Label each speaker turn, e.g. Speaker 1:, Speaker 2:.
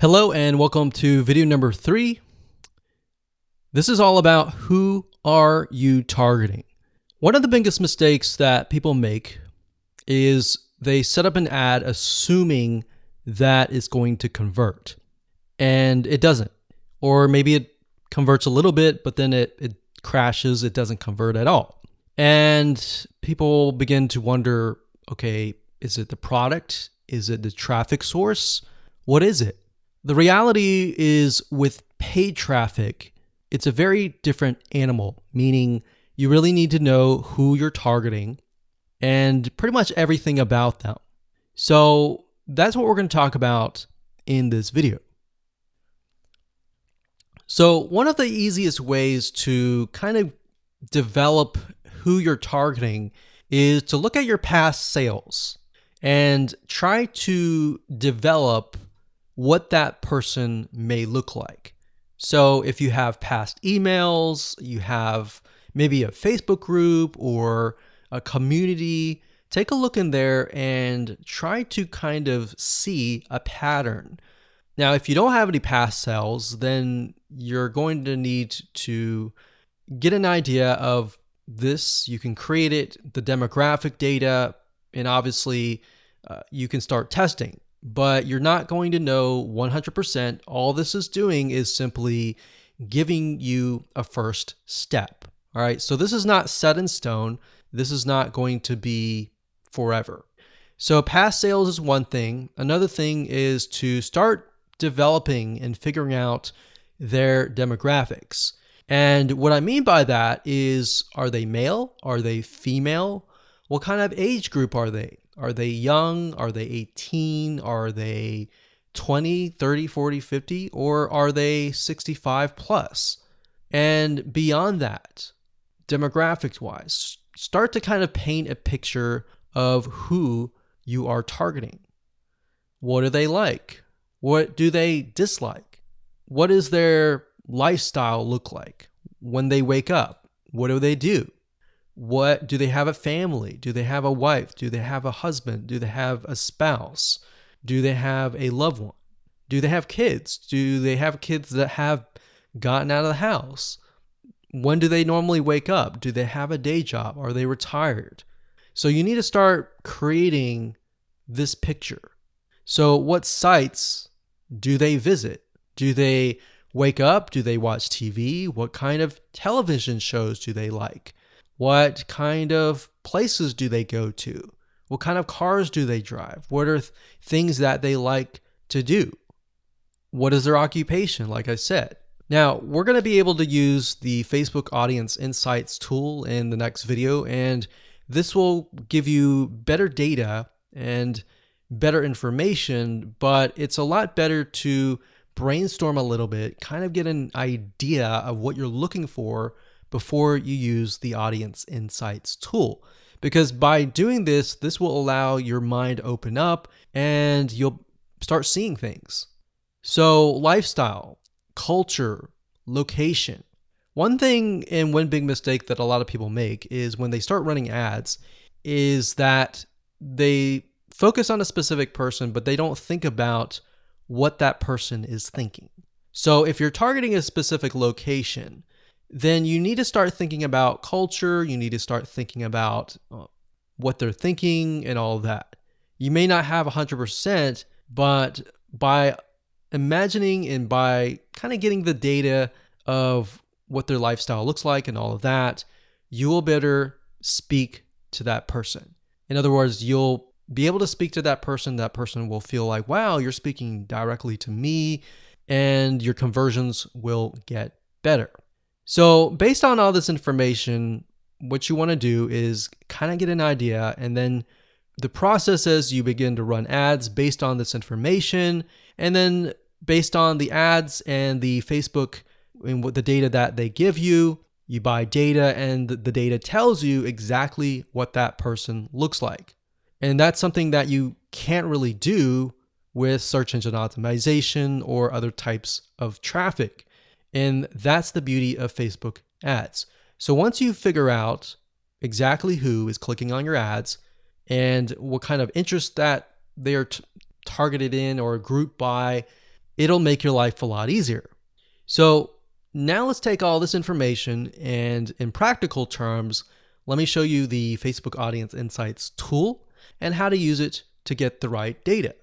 Speaker 1: Hello and welcome to video number 3. This is all about who are you targeting. One of the biggest mistakes that people make is they set up an ad assuming that it's going to convert, and it doesn't. Or maybe it converts a little bit, but then it crashes, it doesn't convert at all. And people begin to wonder, okay, is it the product? Is it the traffic source? What is it? The reality is with paid traffic, it's a very different animal, meaning you really need to know who you're targeting and pretty much everything about them. So that's what we're going to talk about in this video. So one of the easiest ways to kind of develop who you're targeting is to look at your past sales and try to develop what that person may look like. So if you have past emails, you have maybe a Facebook group or a community, take a look in there and try to kind of see a pattern. Now, if you don't have any past sales, then you're going to need to get an idea of this. You can create it, the demographic data, and obviously you can start testing. But you're not going to know 100%. All this is doing is simply giving you a first step. All right. So this is not set in stone. This is not going to be forever. So past sales is one thing. Another thing is to start developing and figuring out their demographics. And what I mean by that is, are they male? Are they female? What kind of age group are they? Are they young? Are they 18? Are they 20, 30, 40, 50? Or are they 65 plus? And beyond that, demographics wise, start to kind of paint a picture of who you are targeting. What do they like? What do they dislike? What does their lifestyle look like when they wake up? What do they do? What do they have a family? Do they have a wife? Do they have a husband? Do they have a spouse? Do they have a loved one? Do they have kids? Do they have kids that have gotten out of the house? When do they normally wake up? Do they have a day job? Are they retired? So you need to start creating this picture. So what sites do they visit? Do they wake up? Do they watch TV? What kind of television shows do they like? What kind of places do they go to? What kind of cars do they drive? What are things that they like to do? What is their occupation, like I said? Now, we're going to be able to use the Facebook Audience Insights tool in the next video, and this will give you better data and better information, but it's a lot better to brainstorm a little bit, kind of get an idea of what you're looking for before you use the Audience Insights tool. Because by doing this, this will allow your mind to open up and you'll start seeing things. So lifestyle, culture, location. One thing and one big mistake that a lot of people make is when they start running ads is that they focus on a specific person, but they don't think about what that person is thinking. So if you're targeting a specific location, then you need to start thinking about culture. You need to start thinking about what they're thinking and all of that. You may not have 100%, but by imagining and by kind of getting the data of what their lifestyle looks like and all of that, you will better speak to that person. In other words, you'll be able to speak to that person. That person will feel like, wow, you're speaking directly to me, and your conversions will get better. So based on all this information, what you want to do is kind of get an idea, and then the process is you begin to run ads based on this information, and then based on the ads and the Facebook and what the data that they give you, you buy data, and the data tells you exactly what that person looks like. And that's something that you can't really do with search engine optimization or other types of traffic. And that's the beauty of Facebook ads. So once you figure out exactly who is clicking on your ads and what kind of interest that they are targeted in or grouped by, it'll make your life a lot easier. So now let's take all this information and in practical terms, let me show you the Facebook Audience Insights tool and how to use it to get the right data.